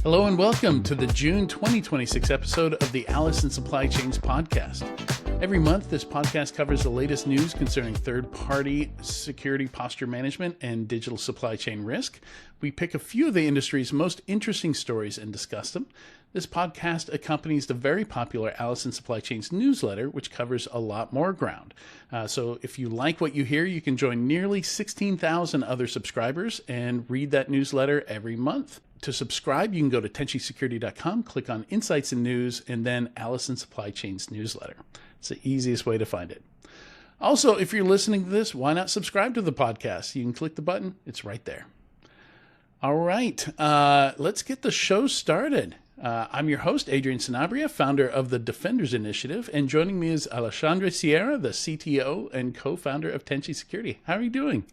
Hello and welcome to the June 2026 episode of the Alice in Supply Chains podcast. Every month, this podcast covers the latest news concerning third-party security posture management and digital supply chain risk. We pick a few of the industry's most interesting stories and discuss them. This podcast accompanies the very popular Alice in Supply Chains newsletter, which covers a lot more ground. So if you like what you hear, you can join nearly 16,000 other subscribers and read that newsletter every month. To subscribe, you can go to tenchisecurity.com, click on Insights and News, and then Alice in Supply Chains newsletter. It's the easiest way to find it. Also, if you're listening to this, why not subscribe to the podcast? You can click the button. It's right there. All right, let's get the show started. I'm your host, Adrian Sanabria, founder of the Defenders Initiative, and joining me is Alexandre Sieira, the CTO and co-founder of Tenchi Security. How are you doing?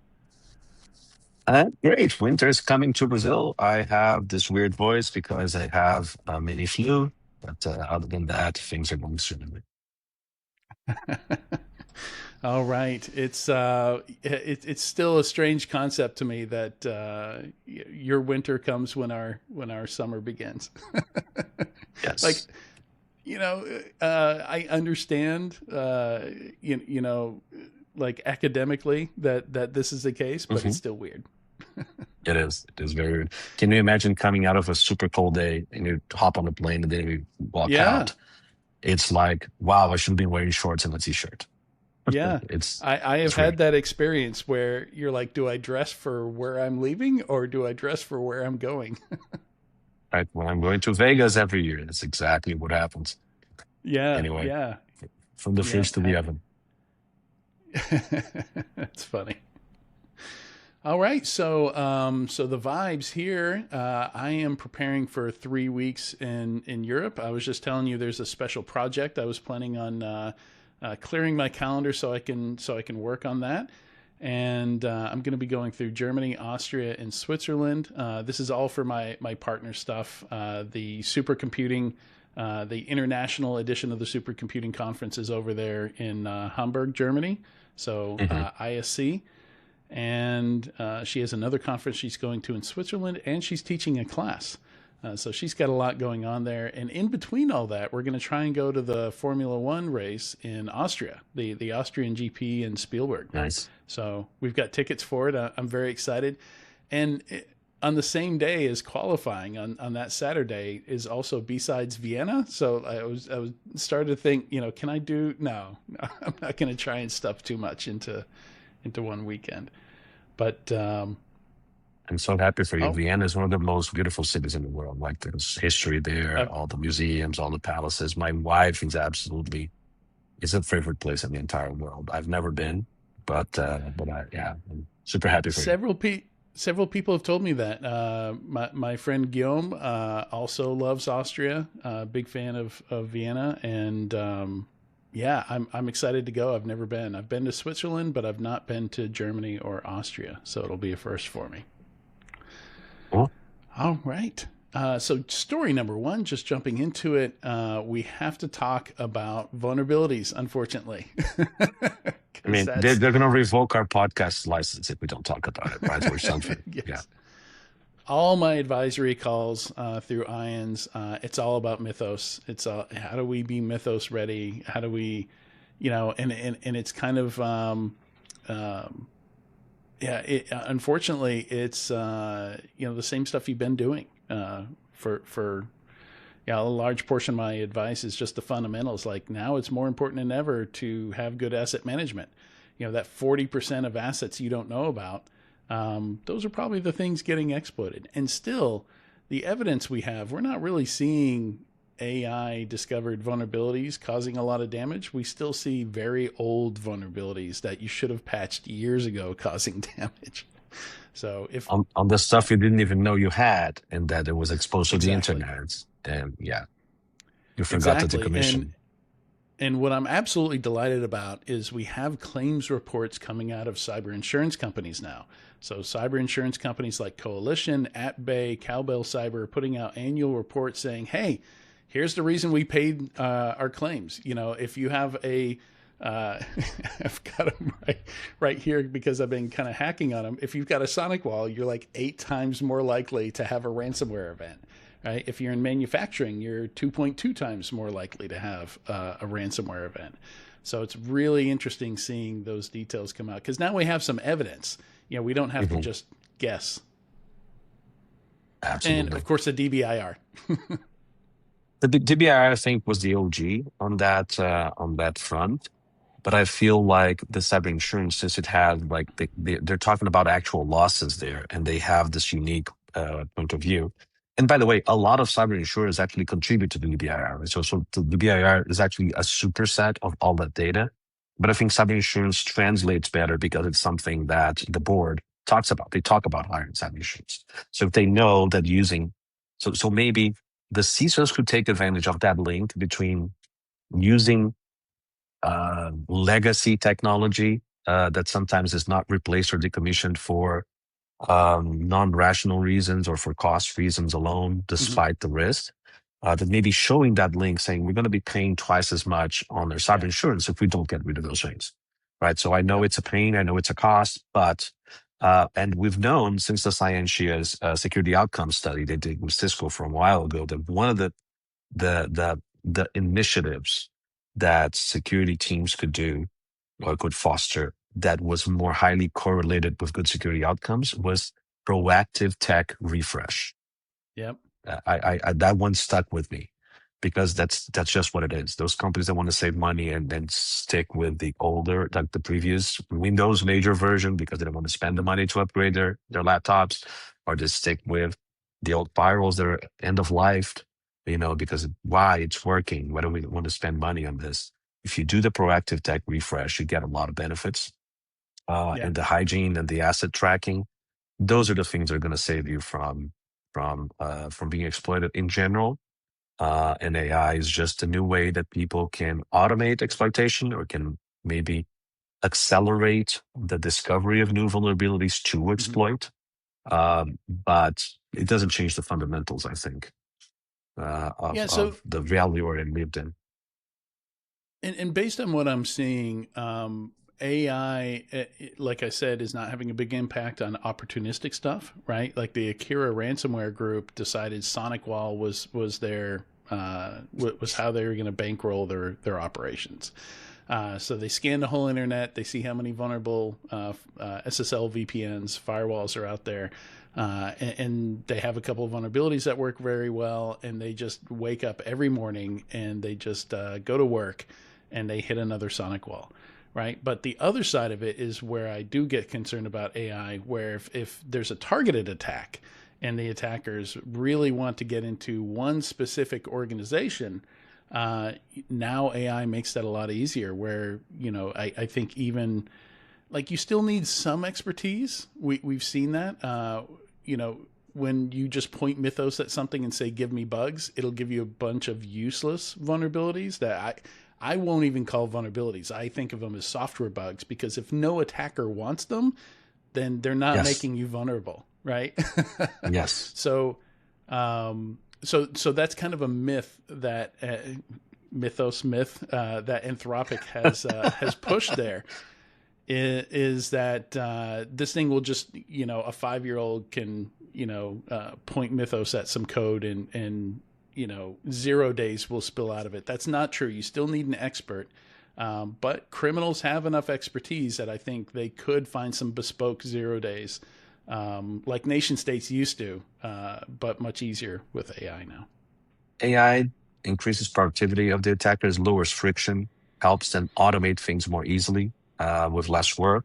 Great. Winter's coming to Brazil. I have this weird voice because I have a mini flu, but other than that, things are going swimmingly. All right. It's still a strange concept to me that your winter comes when our summer begins. Yes. Like, I understand, like academically that this is the case, but it's still weird. It is. It is very weird. Can you imagine coming out of a super cold day and you hop on a plane and then you walk out? It's like, wow, I should be wearing shorts and a t-shirt. Yeah, I have had that experience where you're like, do I dress for where I'm leaving or do I dress for where I'm going? Right. When I'm going to Vegas every year, that's exactly what happens. Yeah. Anyway, yeah. From the fridge to the oven. That's funny. All right, so the vibes here. I am preparing for 3 weeks in Europe. I was just telling you there's a special project. I was planning on clearing my calendar so I can work on that. And I'm going to be going through Germany, Austria, and Switzerland. This is all for my partner stuff. The supercomputing, the international edition of the supercomputing conference is over there in Hamburg, Germany. So ISC. And she has another conference she's going to in Switzerland, and she's teaching a class. So she's got a lot going on there. And in between all that, we're going to try and go to the Formula One race in Austria, the Austrian GP in Spielberg. Nice. So we've got tickets for it. I'm very excited. And on the same day as qualifying on that Saturday is also B-Sides Vienna. So I was started to think, can I do? No, I'm not going to try and stuff too much into one weekend. But I'm so happy for you. Vienna is one of the most beautiful cities in the world. Like there's history there, all the museums, all the palaces. My wife is it's a favorite place in the entire world. I've never been, but I'm super happy for you. Several people have told me that. My friend Guillaume also loves Austria. Big fan of Vienna, and yeah, I'm excited to go. I've never been. I've been to Switzerland, but I've not been to Germany or Austria. So it'll be a first for me. Cool. All right. So story number one, just jumping into it, we have to talk about vulnerabilities, unfortunately. I mean, they're going to revoke our podcast license if we don't talk about it, right? Or something. Yes. Yeah. All my advisory calls through IONS, it's all about Mythos. It's how do we be Mythos ready? How do we, and it's kind of, unfortunately, it's, the same stuff you've been doing for a large portion of my advice is just the fundamentals. Like now it's more important than ever to have good asset management. That 40% of assets you don't know about, those are probably the things getting exploited. And still, the evidence we have, we're not really seeing AI discovered vulnerabilities causing a lot of damage. We still see very old vulnerabilities that you should have patched years ago causing damage. So if on the stuff you didn't even know you had and that it was exposed to the internet, then you forgot to decommission. And what I'm absolutely delighted about is we have claims reports coming out of cyber insurance companies now. So cyber insurance companies like Coalition, AtBay, Cowbell Cyber are putting out annual reports saying, hey, here's the reason we paid our claims. If you have I've got them right here because I've been kind of hacking on them. If you've got a SonicWall, you're like 8 times more likely to have a ransomware event, right? If you're in manufacturing, you're 2.2 times more likely to have a ransomware event. So it's really interesting seeing those details come out because now we have some evidence. We don't have to Mhm. just guess. And of Absolutely. course, the DBIR. The DBI, I think, was the OG on that front. But I feel like the cyber insurance, since it had like they're talking about actual losses there, and they have this unique point of view. And by the way, a lot of cyber insurers actually contribute to the BIR. Right? So the BIR is actually a superset of all that data. But I think cyber insurance translates better because it's something that the board talks about. They talk about hiring cyber insurance. So if they know that so maybe the CISOs could take advantage of that link between using legacy technology that sometimes is not replaced or decommissioned for non-rational reasons or for cost reasons alone, Mm-hmm. despite the risk. That maybe showing that link saying we're going to be paying twice as much on their cyber Yeah. insurance if we don't get rid of those things. Right. So I know Yep. it's a pain, I know it's a cost, but and we've known since the Scientia's security outcome study they did with Cisco from a while ago that one of the initiatives that security teams could do or could foster that was more highly correlated with good security outcomes was proactive tech refresh. Yep. I that one stuck with me because that's just what it is. Those companies that want to save money and then stick with the older, like the previous Windows major version because they don't want to spend the money to upgrade their laptops, or just stick with the old firewalls that are end of life, because why it's working. Why do we want to spend money on this? If you do the proactive tech refresh, you get a lot of benefits. Yeah. And the hygiene and the asset tracking, those are the things that are going to save you from being exploited in general. And AI is just a new way that people can automate exploitation or can maybe accelerate the discovery of new vulnerabilities to Mm-hmm. exploit. But it doesn't change the fundamentals, I think, Yeah. So, of the reality we're lived in. and based on what I'm seeing, AI, like I said, is not having a big impact on opportunistic stuff, right? Like the Akira ransomware group decided SonicWall was their was how they were going to bankroll their operations. So they scan the whole internet. They see how many vulnerable SSL VPNs, firewalls are out there. And they have a couple of vulnerabilities that work very well. And they just wake up every morning and they just go to work and they hit another sonic wall. Right. But the other side of it is where I do get concerned about AI, where if there's a targeted attack and the attackers really want to get into one specific organization, uh, now AI makes that a lot easier. Where I think even like you still need some expertise. We've seen that. When you just point Mythos at something and say "give me bugs," it'll give you a bunch of useless vulnerabilities that I won't even call vulnerabilities. I think of them as software bugs because if no attacker wants them, then they're not Yes. making you vulnerable, right? Yes. so so that's kind of a myth that Mythos myth that Anthropic has pushed there is that this thing will just a 5-year-old can point Mythos at some code and 0 days will spill out of it. That's not true. You still need an expert. But criminals have enough expertise that I think they could find some bespoke 0 days, like nation states used to, but much easier with AI now. AI increases productivity of the attackers, lowers friction, helps them automate things more easily with less work.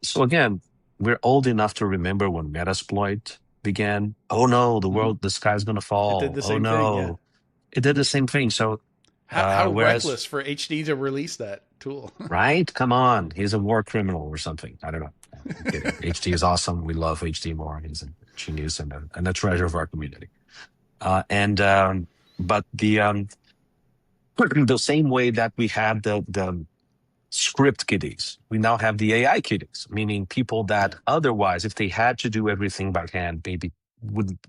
So again, we're old enough to remember when Metasploit began. Oh no, Mm-hmm. the sky's gonna It did fall. the Oh same thing, yeah. no, it did the same thing. So How whereas, reckless for HD to release that tool. right? Come on, he's a war criminal or something. I don't know. I'm kidding. HD is awesome. We love HD more. He's a genius and a treasure of our community. And but the same way that we had the script kiddies, we now have the AI kiddies, meaning people Yeah. that otherwise, if they had to do everything by hand, maybe wouldn't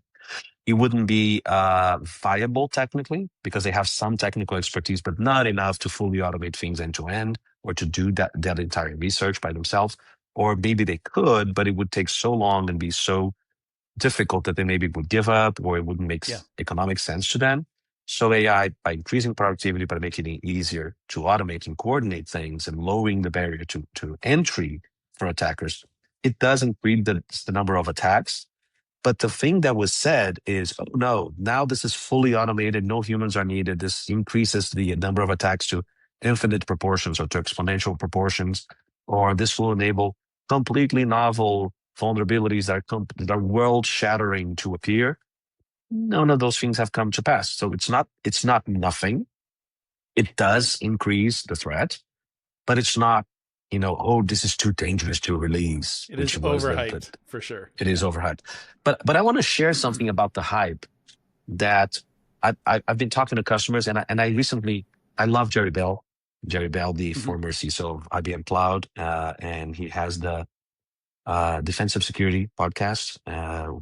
it wouldn't be viable technically because they have some technical expertise, but not enough to fully automate things end to end or to do that entire research by themselves. Or maybe they could, but it would take so long and be so difficult that they maybe would give up, or it wouldn't make economic sense to them. So AI, by increasing productivity, by making it easier to automate and coordinate things and lowering the barrier to entry for attackers, it does increase the number of attacks. But the thing that was said is, oh no, now this is fully automated, no humans are needed. This increases the number of attacks to infinite proportions or to exponential proportions, or this will enable completely novel vulnerabilities that are world shattering to appear. None of those things have come to pass. So it's not nothing. It does increase the threat, but it's not, oh, this is too dangerous to release. It is overhyped for sure. It is overhyped. But I want to share something about the hype that I've been talking to customers, and I love Jerry Bell. Jerry Bell, the former CISO of IBM Cloud, and he has the Defensive Security podcast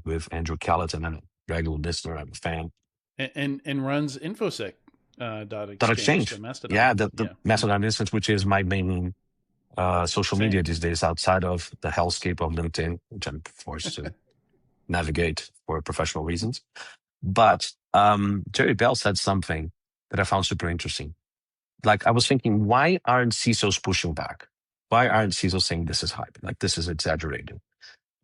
with Andrew Callett, and I'm a regular listener. I'm a fan. And runs infosec .exchange. The Mastodon. Yeah, the Mastodon instance, which is my main social media these days, outside of the hellscape of LinkedIn, which I'm forced to navigate for professional reasons. But Jerry Bell said something that I found super interesting. Like, I was thinking, why aren't CISOs pushing back? Why aren't CISOs saying this is hype? Like, this is exaggerated.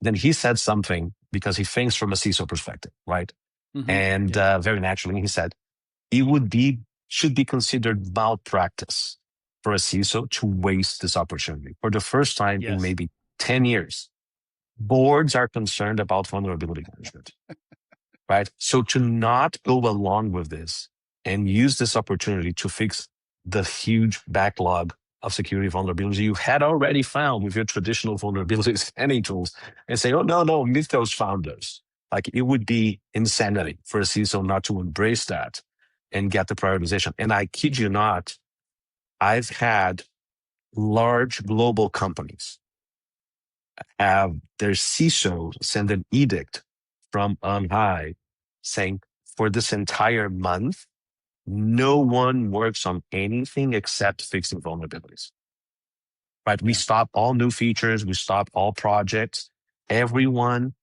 Then he said something, because he thinks from a CISO perspective, right? And very naturally, he said, it should be considered malpractice for a CISO to waste this opportunity. For the first time in maybe 10 years, boards are concerned about vulnerability management, right? So to not go along with this and use this opportunity to fix the huge backlog of security vulnerabilities you had already found with your traditional vulnerability scanning tools, and say, oh, no, Mythos found those. Like, it would be insanity for a CISO not to embrace that and get the prioritization. And I kid you not, I've had large global companies have their CISO send an edict from on high saying, for this entire month, no one works on anything except fixing vulnerabilities. Right? We stop all new features. We stop all projects. Everyone,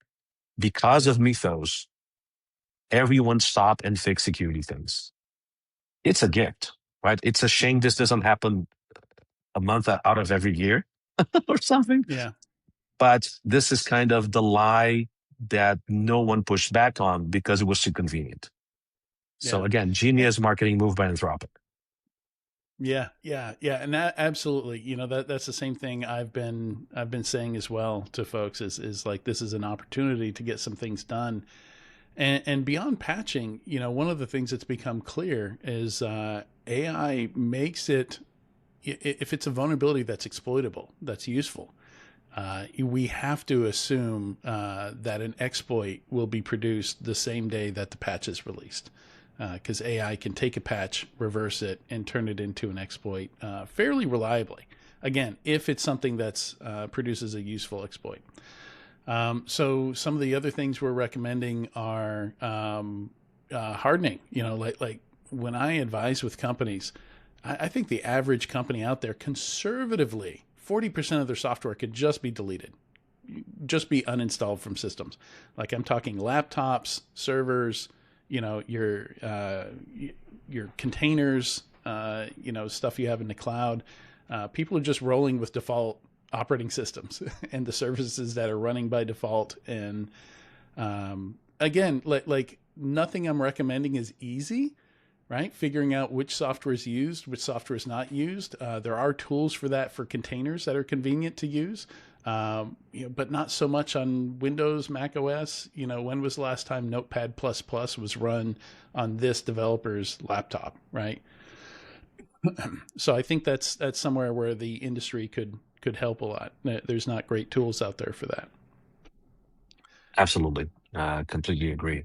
because of Mythos, everyone stop and fix security things. It's a gift, right? It's a shame this doesn't happen a month out of every year or something. Yeah. But this is kind of the lie that no one pushed back on because it was too convenient. So again, genius marketing move by Anthropic. Yeah. And that absolutely, that's the same thing I've been saying as well to folks is like, this is an opportunity to get some things done. And beyond patching, one of the things that's become clear is AI makes it, if it's a vulnerability that's exploitable, that's useful, we have to assume that an exploit will be produced the same day that the patch is released. Because AI can take a patch, reverse it, and turn it into an exploit fairly reliably. Again, if it's something that's produces a useful exploit. So some of the other things we're recommending are hardening. Like when I advise with companies, I think the average company out there, conservatively, 40% of their software could just be deleted, just be uninstalled from systems. Like, I'm talking laptops, servers, your containers, stuff you have in the cloud. People are just rolling with default operating systems and the services that are running by default. And again, like nothing I'm recommending is easy, right? Figuring out which software is used, which software is not used. There are tools for that for containers that are convenient to use. But not so much on Windows, Mac OS. When was the last time Notepad++ was run on this developer's laptop, right? So I think that's somewhere where the industry could help a lot. There's not great tools out there for that. Absolutely. Completely agree.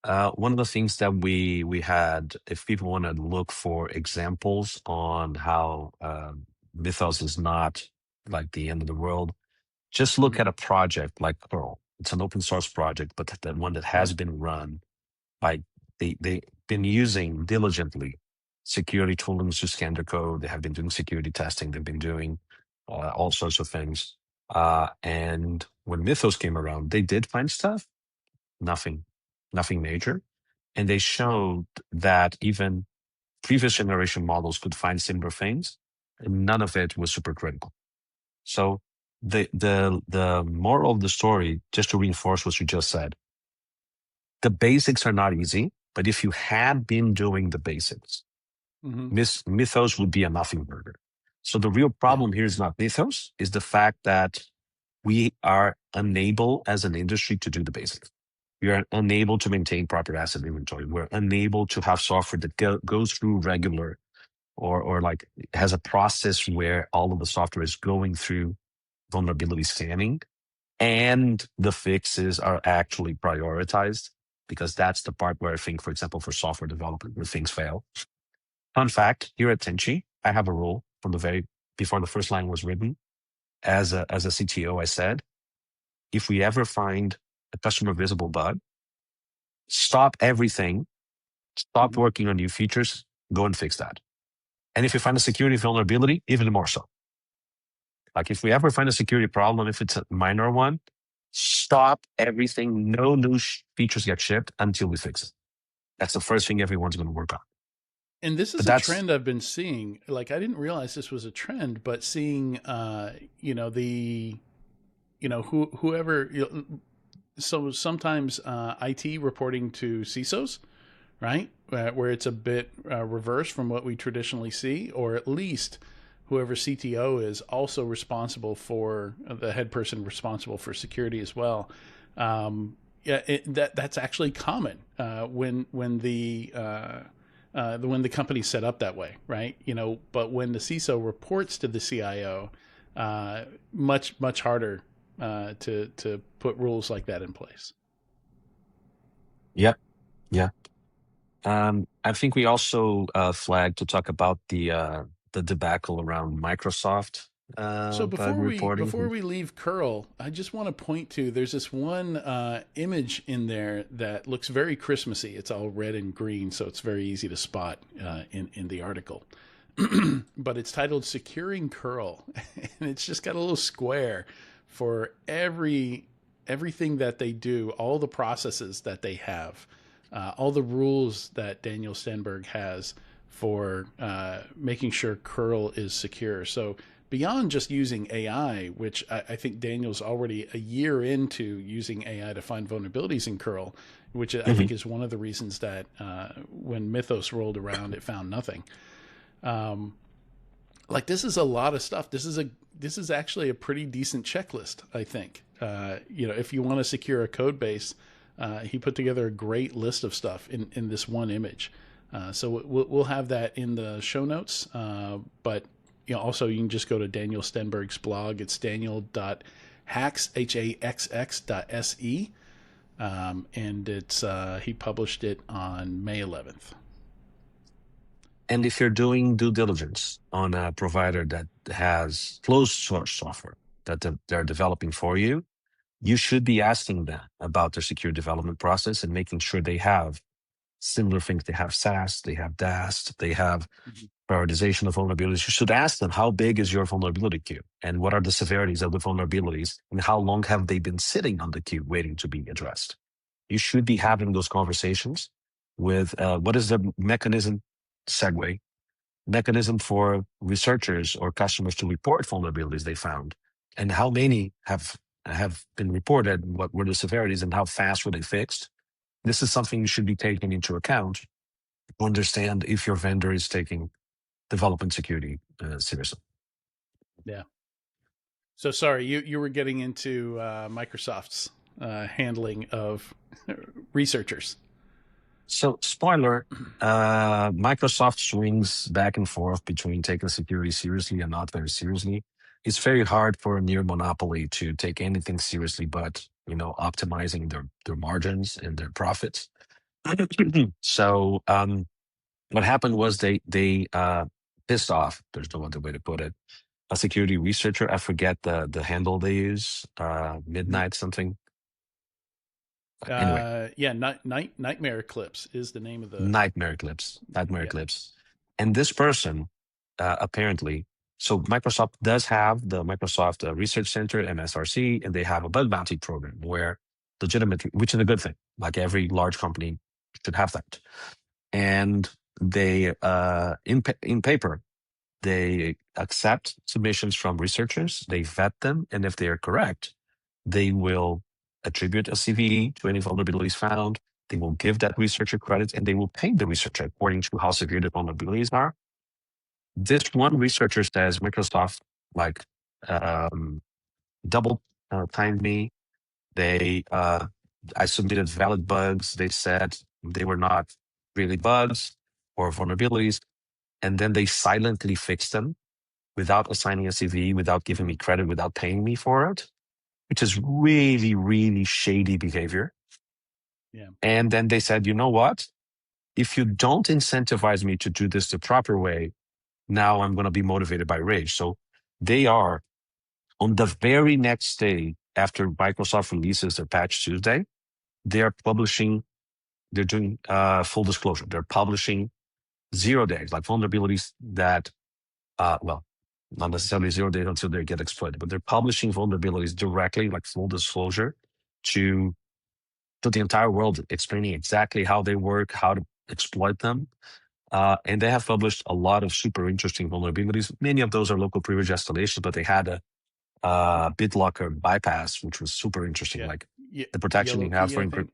One of the things that we had, if people want to look for examples on how Mythos is not like the end of the world, just look at a project like Pearl. It's an open source project, but that one that has been run by, they've been using diligently security tools to scan their code. They have been doing security testing. They've been doing all sorts of things. And when Mythos came around, they did find stuff, nothing major. And they showed that even previous generation models could find similar things, and none of it was super critical. So the moral of the story, just to reinforce what you just said, the basics are not easy, but if you had been doing the basics, Mythos would be a nothing burger. So the real problem here is not Mythos, is the fact that we are unable as an industry to do the basics. We are unable to maintain proper asset inventory. We're unable to have software that goes through regular or like has a process where all of the software is going through vulnerability scanning and the fixes are actually prioritized, because that's the part where I think, for example, for software development, where things fail. Fun fact, here at Tenchi, I have a rule from before the first line was written. As a CTO, I said, if we ever find a customer visible bug, stop everything, stop working on new features, go and fix that. And if you find a security vulnerability, even more so. Like if we ever find a security problem, if it's a minor one, stop everything. No new features get shipped until we fix it. That's the first thing everyone's going to work on. And this is a trend I've been seeing. Like I didn't realize this was a trend, but seeing, whoever. So sometimes IT reporting to CISOs, right, where it's a bit reversed from what we traditionally see, or at least whoever CTO is also responsible for the head person responsible for security as well. That's actually common when the company's set up that way, right? But when the CISO reports to the CIO, much harder to put rules like that in place. Yep. Yeah. I think we also flagged to talk about the debacle around Microsoft So bug reporting. before we leave curl, I just want to point to there's this one image in there that looks very Christmassy. It's all red and green, so it's very easy to spot in the article. But it's titled "Securing Curl," and it's just got a little square for everything that they do, all the processes that they have, all the rules that Daniel Stenberg has for making sure curl is secure. So beyond just using AI, which I think Daniel's already a year into using AI to find vulnerabilities in curl, which I think is one of the reasons that when Mythos rolled around, it found nothing. Like this is a lot of stuff. This is actually a pretty decent checklist, I think. If you want to secure a code base, he put together a great list of stuff in this one image. So we'll have that in the show notes. But also you can just go to Daniel Stenberg's blog. It's daniel.haxx.se. And it's he published it on May 11th. And if you're doing due diligence on a provider that has closed source software that they're developing for you, you should be asking them about their secure development process and making sure they have similar things. They have SAST, they have DAST, they have prioritization of vulnerabilities. You should ask them, how big is your vulnerability queue? And what are the severities of the vulnerabilities? And how long have they been sitting on the queue waiting to be addressed? You should be having those conversations with what is the mechanism for researchers or customers to report vulnerabilities they found, and how many have been reported, what were the severities, and how fast were they fixed. This is something you should be taking into account to understand if your vendor is taking development security seriously. Yeah. So sorry, you were getting into Microsoft's handling of researchers. So, spoiler, Microsoft swings back and forth between taking security seriously and not very seriously. It's very hard for a near monopoly to take anything seriously but, optimizing their margins and their profits. So, what happened was they pissed off, there's no other way to put it, a security researcher. I forget the handle they use, midnight something. Anyway. Nightmare Eclipse is the name of the Nightmare Eclipse. And this person, apparently, so Microsoft does have the Microsoft Research Center, MSRC, and they have a bug bounty program where legitimately, which is a good thing. Like every large company should have that. And they, in paper, they accept submissions from researchers, they vet them, and if they are correct, they will attribute a CVE to any vulnerabilities found. They will give that researcher credit, and they will pay the researcher according to how severe the vulnerabilities are. This one researcher says Microsoft like double timed me. They I submitted valid bugs. They said they were not really bugs or vulnerabilities, and then they silently fixed them without assigning a CV, without giving me credit, without paying me for it, which is really, really shady behavior. Yeah. And then they said, you know what? If you don't incentivize me to do this the proper way, now I'm going to be motivated by rage. So they are on the very next day after Microsoft releases their patch Tuesday, they are publishing, they're doing full disclosure. They're publishing 0 days, like vulnerabilities that, well, not necessarily 0 days until they get exploited, but they're publishing vulnerabilities directly, like full disclosure to the entire world, explaining exactly how they work, how to exploit them. And they have published a lot of super interesting vulnerabilities. Many of those are local privilege escalations, but they had a BitLocker bypass, which was super interesting. Yeah. Like the protection Yellow you have key, for I think.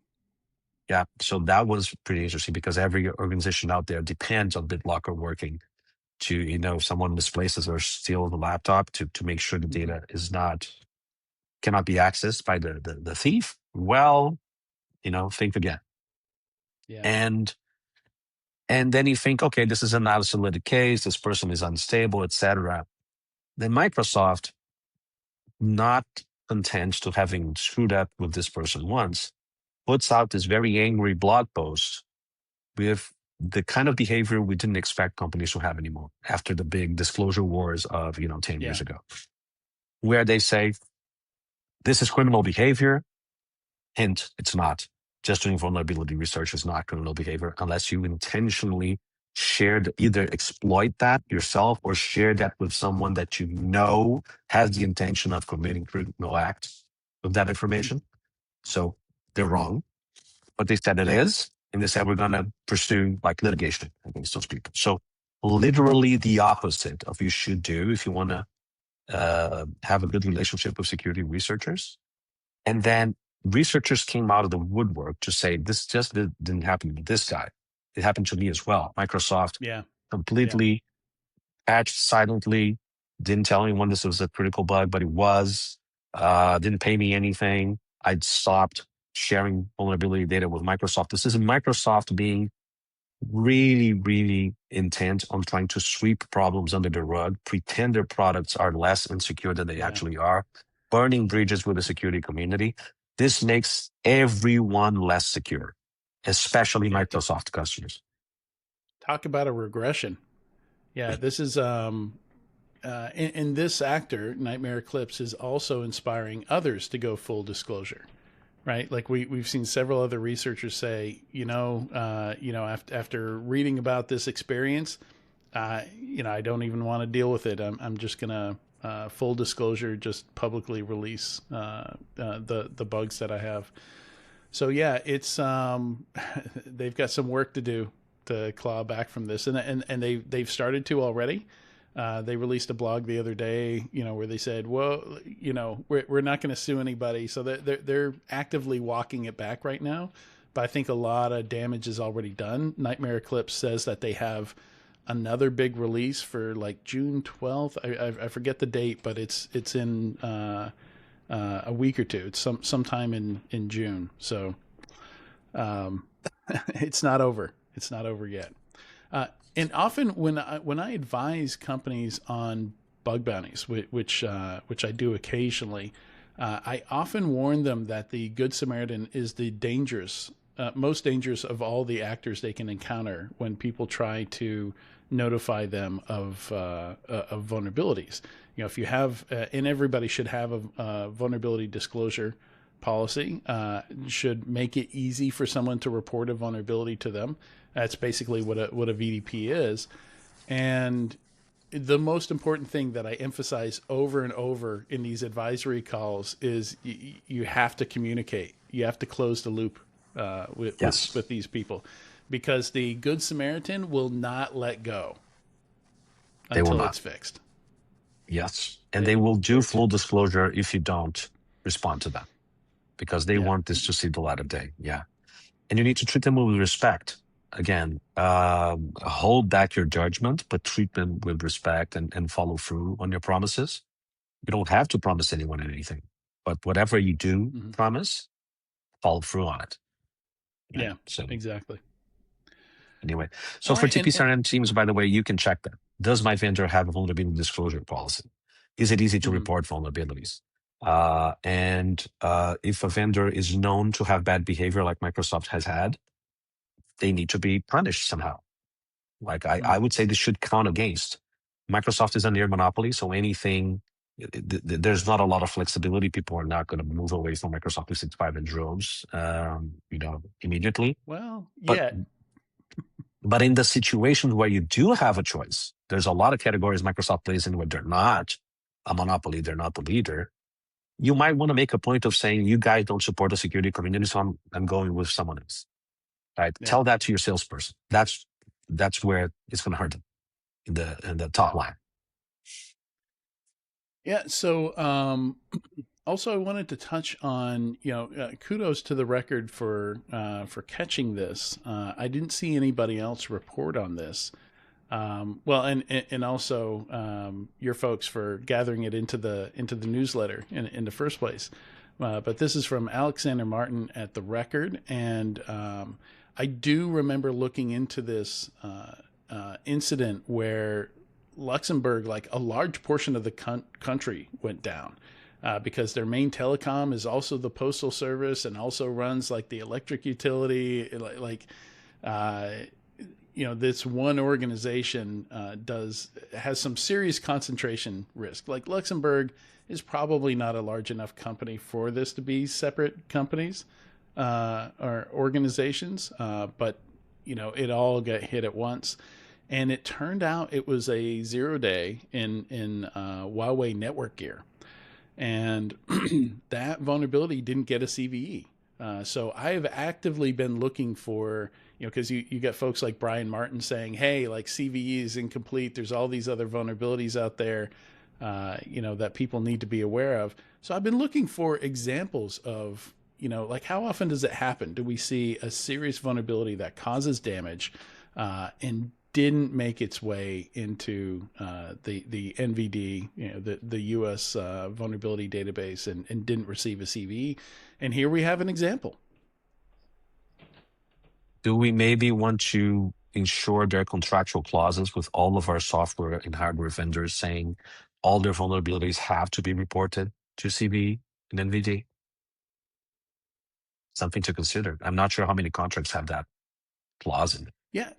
yeah. So that was pretty interesting because every organization out there depends on BitLocker working to, if someone misplaces or steals the laptop to make sure the Mm-hmm. data cannot be accessed by the thief. Well, think again. Yeah. And then you think, okay, this is an isolated case, this person is unstable, etc. Then Microsoft, not content to having screwed up with this person once, puts out this very angry blog post with the kind of behavior we didn't expect companies to have anymore after the big disclosure wars of 10 Yeah. years ago, where they say this is criminal behavior. Hint, it's not. Just doing vulnerability research is not criminal behavior unless you intentionally either exploit that yourself or share that with someone that you know has the intention of committing criminal acts with that information. So they're wrong, but they said it is, and they said we're going to pursue like litigation against those people. So literally the opposite of you should do if you want to have a good relationship with security researchers. And then researchers came out of the woodwork to say, this just didn't happen to this guy. It happened to me as well. Microsoft Yeah. completely patched silently, didn't tell anyone this was a critical bug, but it was, didn't pay me anything. I'd stopped sharing vulnerability data with Microsoft. This is Microsoft being really, really intent on trying to sweep problems under the rug, pretend their products are less insecure than they Yeah. actually are, burning bridges with the security community. This makes everyone less secure, especially Yeah. Microsoft customers. Talk about a regression. Yeah. This is, and this actor, Nightmare Eclipse, is also inspiring others to go full disclosure, right? Like we've seen several other researchers say, after reading about this experience, I don't even want to deal with it. I'm just gonna full disclosure, just publicly release the bugs that I have. So yeah, it's they've got some work to do to claw back from this, and they've started to already. They released a blog the other day, where they said, "Well, we're not going to sue anybody." So they're actively walking it back right now. But I think a lot of damage is already done. Nightmare Eclipse says that they have another big release for like June 12th. I forget the date, but it's in a week or two. It's sometime in June. So it's not over. It's not over yet. And often when I advise companies on bug bounties, which I do occasionally, I often warn them that the Good Samaritan is the most dangerous of all the actors they can encounter when people try to notify them of vulnerabilities. If you have, and everybody should have a vulnerability disclosure policy, should make it easy for someone to report a vulnerability to them. That's basically what a VDP is. And the most important thing that I emphasize over and over in these advisory calls is you have to communicate. You have to close the loop Yes, with these people, because the Good Samaritan will not let go they will until not. it's fixed. Yes. And they will do They're too, full disclosure if you don't respond to them because they yeah, want this to see the light of day. Yeah. And you need to treat them with respect. Again, hold back your judgment, but treat them with respect and follow through on your promises. You don't have to promise anyone anything, but whatever you do mm-hmm. promise, follow through on it. Right. Yeah, So exactly. anyway, so All for right, TPCRM teams, by the way, you can check that. Does my vendor have a vulnerability disclosure policy? Is it easy to mm-hmm. report vulnerabilities? And if a vendor is known to have bad behavior like Microsoft has had, they need to be punished somehow. Like I Mm-hmm. would say this should count against. Microsoft is a near monopoly, so anything, there's not a lot of flexibility. People are not going to move away from Microsoft 365 in droves, immediately. Well, But yeah, But in the situations where you do have a choice, there's a lot of categories Microsoft plays in where they're not a monopoly, they're not the leader. You might want to make a point of saying, you guys don't support the security community, so I'm going with someone else. Right? yeah, Tell that to your salesperson. That's where it's going to hurt them in the top line. yeah. So, also, I wanted to touch on, kudos to the record for catching this. I didn't see anybody else report on this. Well, and also your folks for gathering it into the newsletter in the first place. But this is from Alexander Martin at the Record, and I do remember looking into this incident where Luxembourg, like a large portion of the country, went down. Because their main telecom is also the postal service and also runs like the electric utility. Uh, this one organization has some serious concentration risk. Like Luxembourg is probably not a large enough company for this to be separate companies or organizations, but it all got hit at once. And it turned out it was a 0-day in Huawei network gear, and that vulnerability didn't get a CVE. So I have actively been looking for, because you get folks like Brian Martin saying, hey, like CVE is incomplete. There's all these other vulnerabilities out there, that people need to be aware of. So I've been looking for examples of, like how often does it happen? Do we see a serious vulnerability that causes damage and didn't make its way into the NVD, the U.S. vulnerability database, and didn't receive a CVE? And here we have an example. Do we maybe want to ensure their contractual clauses with all of our software and hardware vendors saying all their vulnerabilities have to be reported to CVE and NVD? Something to consider. I'm not sure how many contracts have that clause in it. Yeah.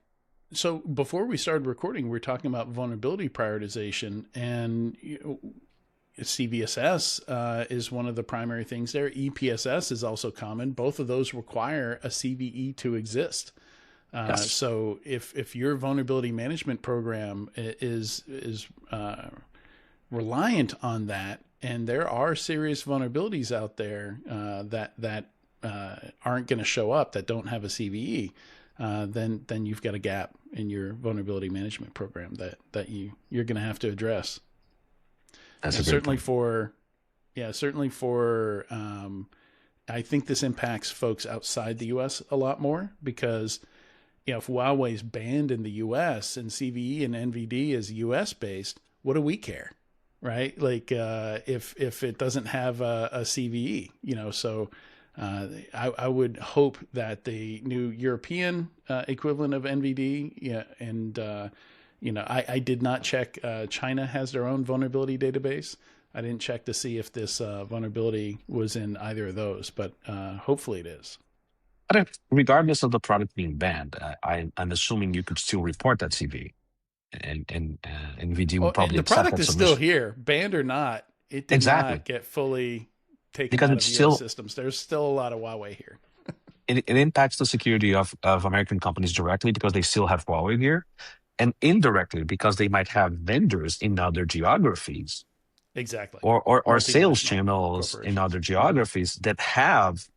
So before we started recording, we were talking about vulnerability prioritization, and CVSS is one of the primary things there. EPSS is also common. Both of those require a CVE to exist. Yes. So if your vulnerability management program is reliant on that, and there are serious vulnerabilities out there that aren't going to show up, that don't have a CVE, then you've got a gap in your vulnerability management program that you're going to have to address. That's a great Certainly point. certainly for I think this impacts folks outside the U.S. a lot more, because if Huawei's banned in the U.S. and CVE and NVD is U.S. based, what do we care, right? Like if it doesn't have a CVE, so I would hope that the new European equivalent of NVD, and I did not check. China has their own vulnerability database. I didn't check to see if this vulnerability was in either of those, but hopefully it is. But regardless of the product being banned, I'm assuming you could still report that CV, and NVD Oh, would and probably the accept product that is still submission. here, banned or not. It did Exactly, not get fully taken because out it's of U.S. still systems. There's still a lot of Huawei here. it impacts the security of American companies directly because they still have Huawei here, and indirectly because they might have vendors in other geographies Exactly. or sales Multinational channels in corporations. other geographies that have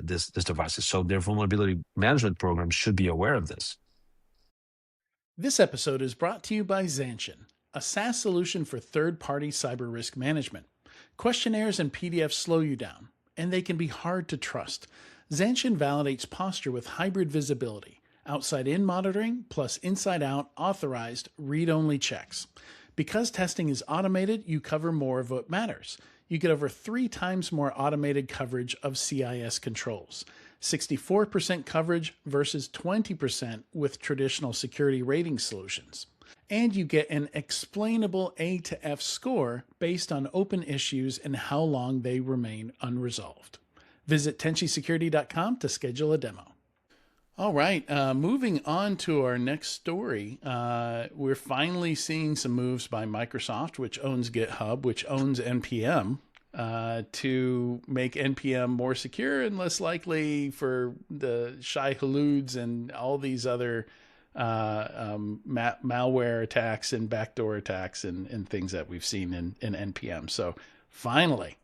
this devices. So their vulnerability management program should be aware of this. This episode is brought to you by Zanshin, a SaaS solution for third-party cyber risk management. Questionnaires and PDFs slow you down, and they can be hard to trust. Zanshin validates posture with hybrid visibility, outside-in monitoring, plus inside-out authorized read-only checks. Because testing is automated, you cover more of what matters. You get over 3 times more automated coverage of CIS controls. 64% coverage versus 20% with traditional security rating solutions. And you get an explainable A to F score based on open issues and how long they remain unresolved. Visit tenchisecurity.com to schedule a demo. All right, moving on to our next story. We're finally seeing some moves by Microsoft, which owns GitHub, which owns NPM, to make NPM more secure and less likely for the shy haloods and all these other malware attacks and backdoor attacks and things that we've seen in NPM. So finally.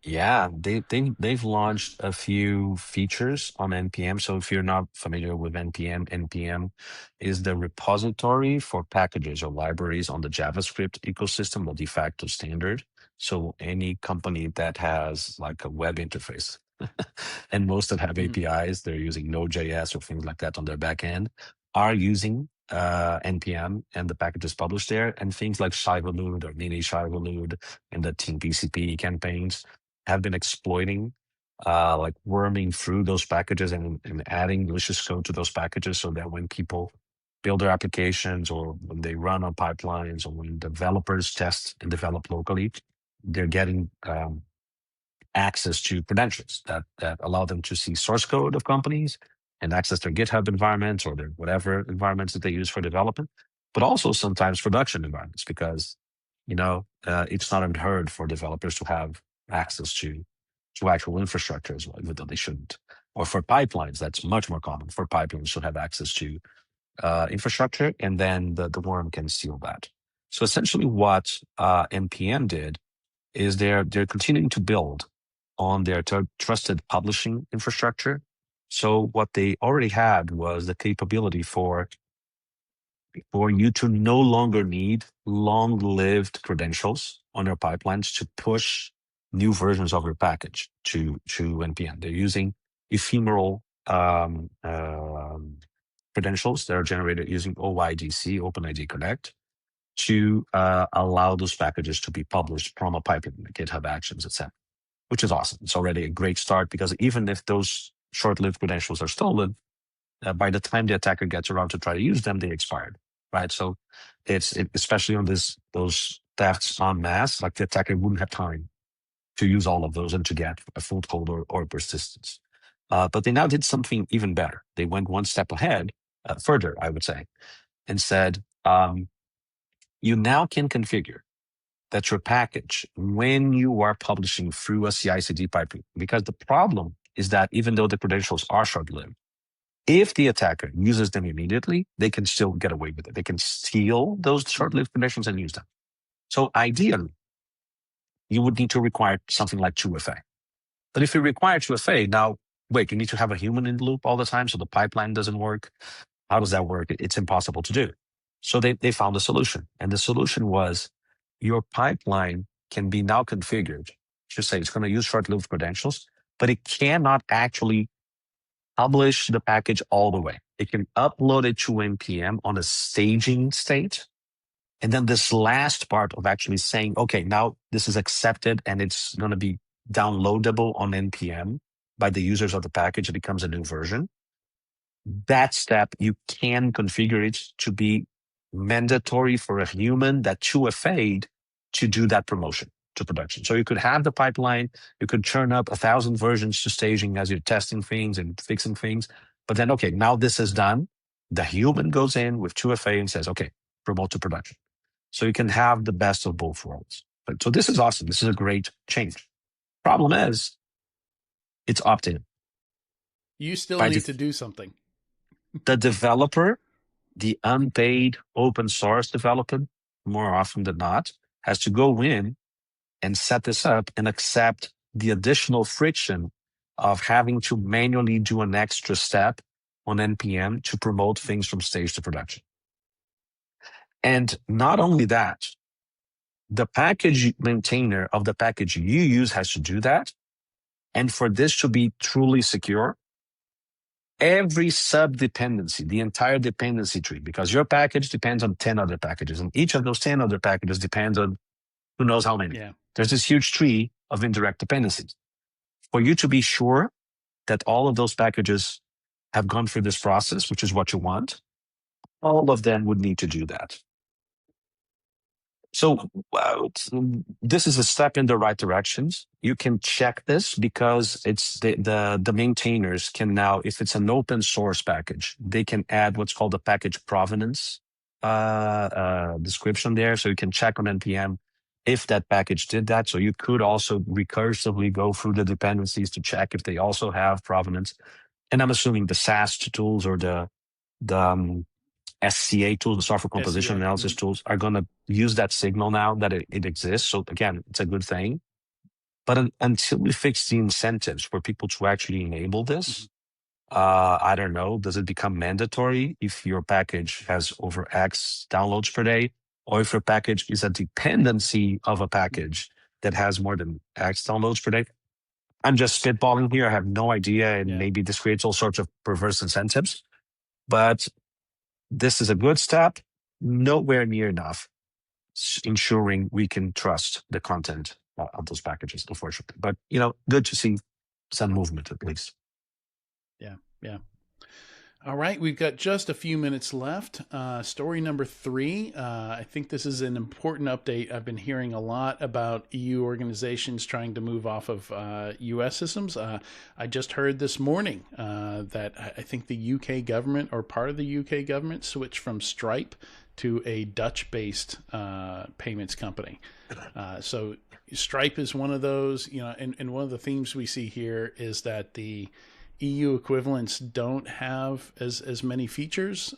Yeah, they've launched a few features on NPM. So if you're not familiar with NPM is the repository for packages or libraries on the JavaScript ecosystem, or de facto standard. So any company that has like a web interface, and most that have APIs, they're using Node.js or things like that on their backend, are using NPM and the packages published there, and things like Shivalud or Mini Shivalud and the TPCP campaigns have been exploiting, like worming through those packages and adding malicious code to those packages, so that when people build their applications or when they run on pipelines or when developers test and develop locally, they're getting access to credentials that allow them to see source code of companies and access their GitHub environments or their whatever environments that they use for development, but also sometimes production environments, because it's not unheard for developers to have access to actual infrastructure as well, even though they shouldn't. Or for pipelines, that's much more common for pipelines to have access to infrastructure, and then the worm can steal that. So essentially, what NPM did is they're continuing to build on their trusted publishing infrastructure. So what they already had was the capability for you to no longer need long-lived credentials on your pipelines to push new versions of your package to NPM. They're using ephemeral credentials that are generated using OIDC, OpenID Connect, to allow those packages to be published from a pipeline, like GitHub Actions, etc., which is awesome. It's already a great start, because even if those short-lived credentials are stolen, by the time the attacker gets around to try to use them, they expired, right? So especially on those thefts en masse, like the attacker wouldn't have time to use all of those and to get a foothold or persistence. But they now did something even better. They went one step ahead, further, I would say, and said, you now can configure that your package, when you are publishing through a CI/CD pipeline, because the problem is that even though the credentials are short-lived, if the attacker uses them immediately, they can still get away with it. They can steal those short-lived credentials and use them. So ideally, you would need to require something like 2FA. But if you require 2FA, now, wait, you need to have a human in the loop all the time, so the pipeline doesn't work. How does that work? It's impossible to do. So they found a solution. And the solution was, your pipeline can be now configured to say it's going to use short-lived credentials, but it cannot actually publish the package all the way. It can upload it to NPM on a staging state. And then this last part of actually saying, okay, now this is accepted and it's going to be downloadable on NPM by the users of the package, it becomes a new version. That step, you can configure it to be mandatory for a human that 2FA'd to do that promotion to production. So you could have the pipeline, you could churn up 1,000 versions to staging as you're testing things and fixing things. But then, okay, now this is done. The human goes in with 2FA and says, okay, promote to production. So you can have the best of both worlds. So this is awesome. This is a great change. Problem is, it's opt-in. You still need to do something. The developer, the unpaid open source developer, more often than not, has to go in and set this up and accept the additional friction of having to manually do an extra step on NPM to promote things from stage to production. And not only that, the package maintainer of the package you use has to do that. And for this to be truly secure, every sub-dependency, the entire dependency tree, because your package depends on 10 other packages, and each of those 10 other packages depends on who knows how many. Yeah. There's this huge tree of indirect dependencies. For you to be sure that all of those packages have gone through this process, which is what you want, all of them would need to do that. So this is a step in the right directions. You can check this because it's the maintainers can now, if it's an open source package, they can add what's called a package provenance description there. So you can check on NPM if that package did that. So you could also recursively go through the dependencies to check if they also have provenance. And I'm assuming the SAST tools or the SCA tools, the software composition analysis tools, are going to use that signal now that it exists. So again, it's a good thing. But until we fix the incentives for people to actually enable this, I don't know, does it become mandatory if your package has over X downloads per day, or if your package is a dependency of a package that has more than X downloads per day? I'm just spitballing here. I have no idea. And maybe this creates all sorts of perverse incentives. But this is a good step, nowhere near enough ensuring we can trust the content of those packages, unfortunately. But, good to see some movement at least. Yeah. All right, we've got just a few minutes left. Story number 3. I think this is an important update. I've been hearing a lot about EU organizations trying to move off of US systems. I just heard this morning that I think the UK government, or part of the UK government, switched from Stripe to a Dutch-based payments company. So Stripe is one of those, and one of the themes we see here is that the EU equivalents don't have as many features,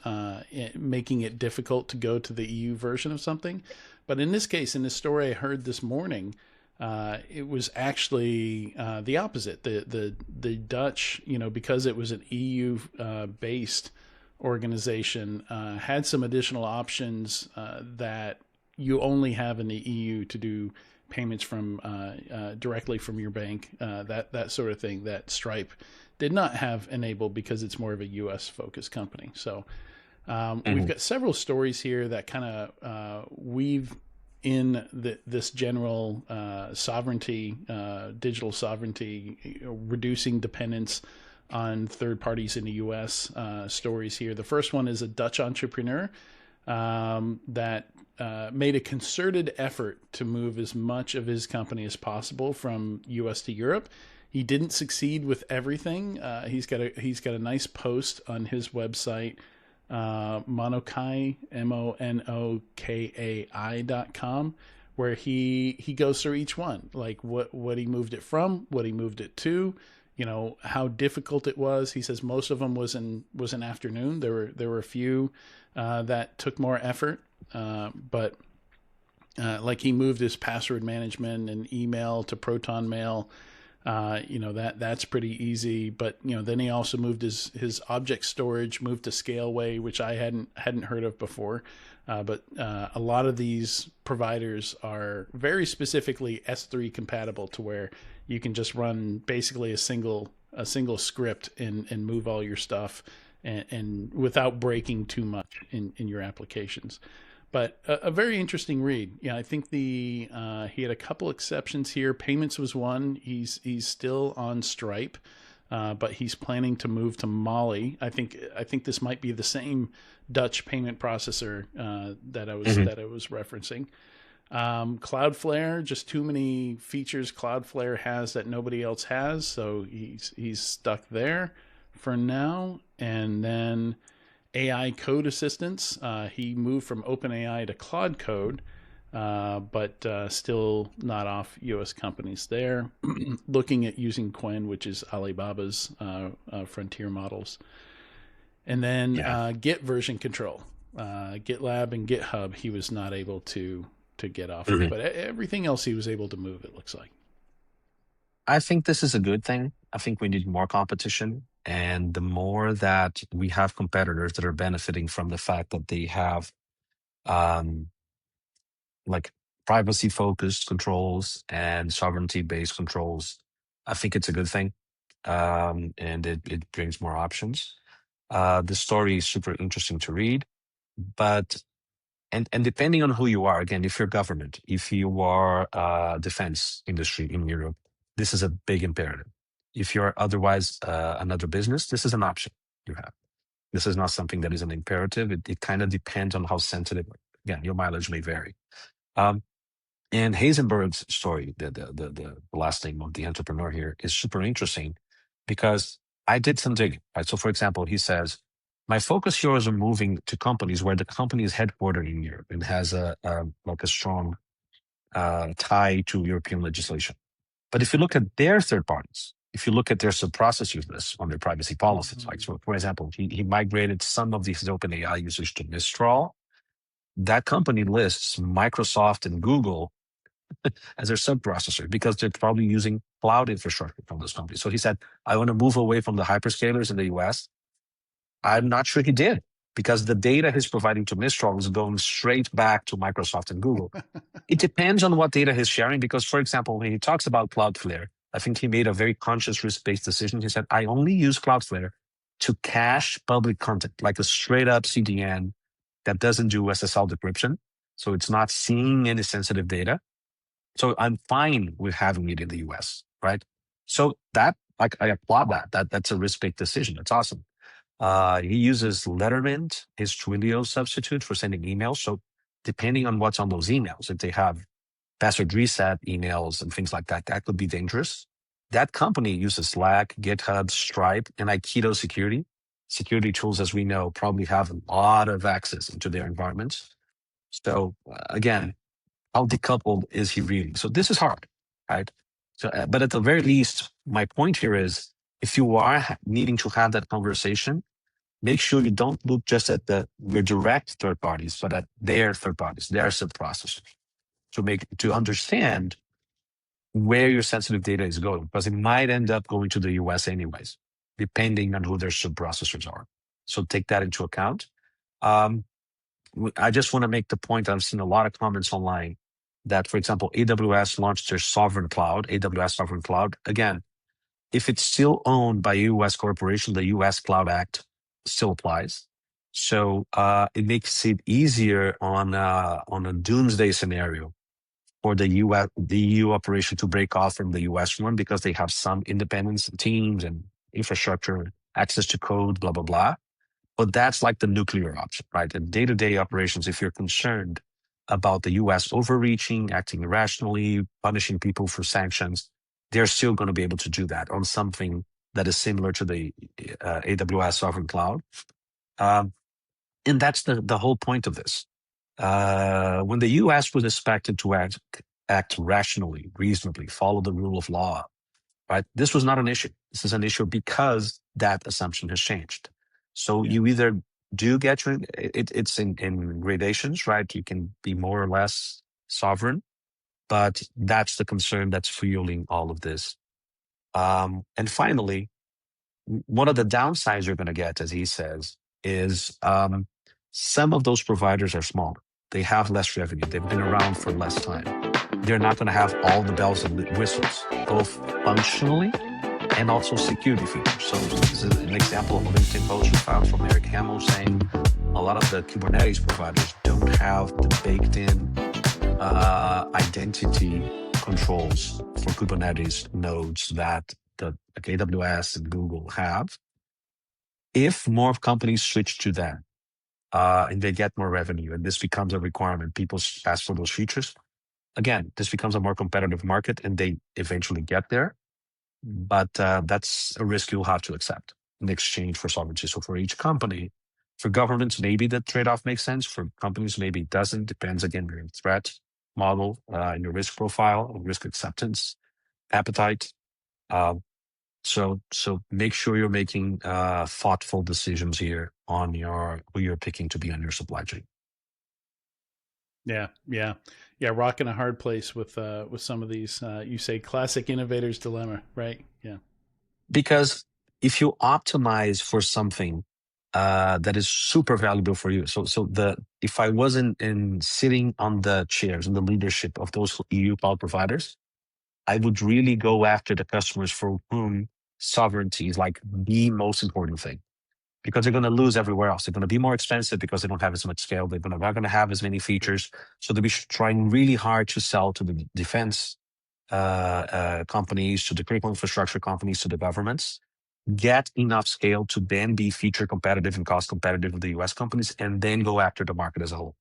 making it difficult to go to the EU version of something. But in this case, in this story I heard this morning, it was actually the opposite. The Dutch, because it was an EU based organization, had some additional options that you only have in the EU to do payments from directly from your bank, that sort of thing, that Stripe did not have enabled because it's more of a U.S. focused company. So we've got several stories here that kind of weave in this general sovereignty, digital sovereignty, reducing dependence on third parties in the U.S. Stories here. The first one is a Dutch entrepreneur that made a concerted effort to move as much of his company as possible from U.S. to Europe. He didn't succeed with everything. He's got a nice post on his website, Monokai, MONOKAI.com, where he goes through each one, like what he moved it from, what he moved it to, how difficult it was. He says most of them was an afternoon. There were a few that took more effort, but like he moved his password management and email to Proton Mail. That's pretty easy, but then he also moved his object storage, moved to Scaleway, which I hadn't heard of before. But a lot of these providers are very specifically S3 compatible, to where you can just run basically a single script and move all your stuff and without breaking too much in your applications. But a very interesting read. Yeah, I think he had a couple exceptions here. Payments was one. He's still on Stripe, but he's planning to move to Mali. I think this might be the same Dutch payment processor that I was referencing. Cloudflare, just too many features Cloudflare has that nobody else has, so he's stuck there for now. And then AI code assistance. He moved from OpenAI to Claude Code, but still not off U.S. companies there. Looking at using Quen, which is Alibaba's frontier models. And then Git version control. GitLab and GitHub, he was not able to get off of, but everything else he was able to move, it looks like. I think this is a good thing. I think we need more competition. And the more that we have competitors that are benefiting from the fact that they have um, like privacy focused controls and sovereignty based controls, I think it's a good thing. And it brings more options. The story is super interesting to read, but and depending on who you are, again, if you're government, if you are defense industry in Europe, this is a big imperative. If you're otherwise another business, this is an option you have. This is not something that is an imperative. It kind of depends on how sensitive. Again, your mileage may vary. Um, and Heisenberg's story, the last name of the entrepreneur here, is super interesting because I did some digging. Right? So, for example, he says, my focus here is on moving to companies where the company is headquartered in Europe and has a strong tie to European legislation. But if you look at their third parties, if you look at their sub-processors list on their privacy policies, like so, for example, he migrated some of these OpenAI users to Mistral. That company lists Microsoft and Google as their sub-processor because they're probably using cloud infrastructure from those companies. So he said, I want to move away from the hyperscalers in the US. I'm not sure he did because the data he's providing to Mistral is going straight back to Microsoft and Google. It depends on what data he's sharing because, for example, when he talks about Cloudflare, I think he made a very conscious risk-based decision. He said, I only use Cloudflare to cache public content, like a straight up CDN that doesn't do SSL decryption. So it's not seeing any sensitive data. So I'm fine with having it in the US, right? So that, like, I applaud that. That's a risk-based decision. That's awesome. He uses Letterman, his Twilio substitute for sending emails. So depending on what's on those emails, if they have password reset emails and things like that, that could be dangerous. That company uses Slack, GitHub, Stripe, and Aikido security. Security tools, as we know, probably have a lot of access into their environments. So again, how decoupled is he really? So this is hard, right? So, but at the very least, my point here is, if you are needing to have that conversation, make sure you don't look just at your direct third parties, but at their third parties, their sub-processors, to understand where your sensitive data is going, because it might end up going to the US anyways, depending on who their sub-processors are. So take that into account. I just want to make the point, I've seen a lot of comments online that, for example, AWS launched their sovereign cloud, AWS sovereign cloud. Again, if it's still owned by a US corporation, the US Cloud Act still applies. So it makes it easier on a doomsday scenario for the EU operation to break off from the US one because they have some independence teams and infrastructure, access to code, blah, blah, blah. But that's like the nuclear option, right? In day-to-day operations, if you're concerned about the US overreaching, acting irrationally, punishing people for sanctions, they're still going to be able to do that on something that is similar to the AWS sovereign cloud. And that's the whole point of this. When the US was expected to act rationally, reasonably, follow the rule of law, right? This was not an issue. This is an issue because that assumption has changed. So you either do get it's in gradations, right? You can be more or less sovereign, but that's the concern that's fueling all of this. And finally, one of the downsides you're going to get, as he says, is some of those providers are smaller. They have less revenue. They've been around for less time. They're not going to have all the bells and whistles, both functionally and also security features. So this is an example of a LinkedIn post we found from Eric Hamill saying a lot of the Kubernetes providers don't have the baked in identity controls for Kubernetes nodes that the AWS and Google have. If more companies switch to that and they get more revenue and this becomes a requirement, people ask for those features. Again, this becomes a more competitive market and they eventually get there. But that's a risk you'll have to accept in exchange for sovereignty. So for each company, for governments, maybe the trade-off makes sense. For companies, maybe it doesn't. Depends, again, on your threat model, and your risk profile, risk acceptance, appetite. So make sure you're making thoughtful decisions here on who you're picking to be on your supply chain. Yeah. Yeah, rocking a hard place with some of these. You say classic innovator's dilemma, right? Yeah. Because if you optimize for something that is super valuable for you, if I wasn't in sitting on the chairs in the leadership of those EU cloud providers, I would really go after the customers for whom sovereignty is like the most important thing, because they're going to lose everywhere else. They're going to be more expensive because they don't have as much scale. They're not going to have as many features. So they'll be trying really hard to sell to the defense companies, to the critical infrastructure companies, to the governments. Get enough scale to then be feature competitive and cost competitive with the US companies, and then go after the market as a whole.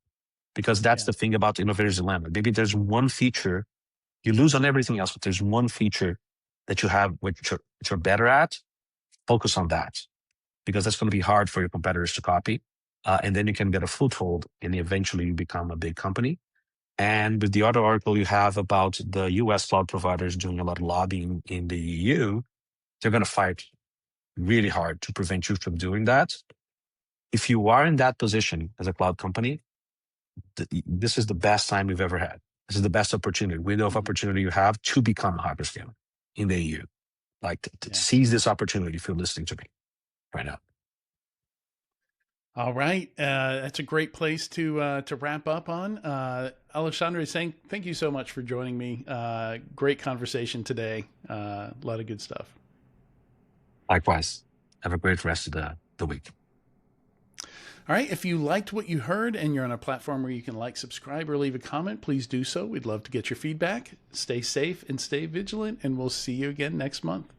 Because that's the thing about the innovator's dilemma. Maybe there's one feature, you lose on everything else, but there's one feature that you have which you're better at, focus on that, because that's going to be hard for your competitors to copy. And then you can get a foothold and eventually you become a big company. And with the other article you have about the US cloud providers doing a lot of lobbying in the EU, they're going to fight really hard to prevent you from doing that. If you are in that position as a cloud company, this is the best time you've ever had. This is the best opportunity, window of opportunity you have to become a hyperscaler in the EU. Like, seize this opportunity if you're listening to me right now. All right, that's a great place to wrap up on. Alexandre, thank you so much for joining me. Great conversation today. A lot of good stuff. Likewise. Have a great rest of the week. All right, if you liked what you heard and you're on a platform where you can like, subscribe, or leave a comment, please do so. We'd love to get your feedback. Stay safe and stay vigilant, and we'll see you again next month.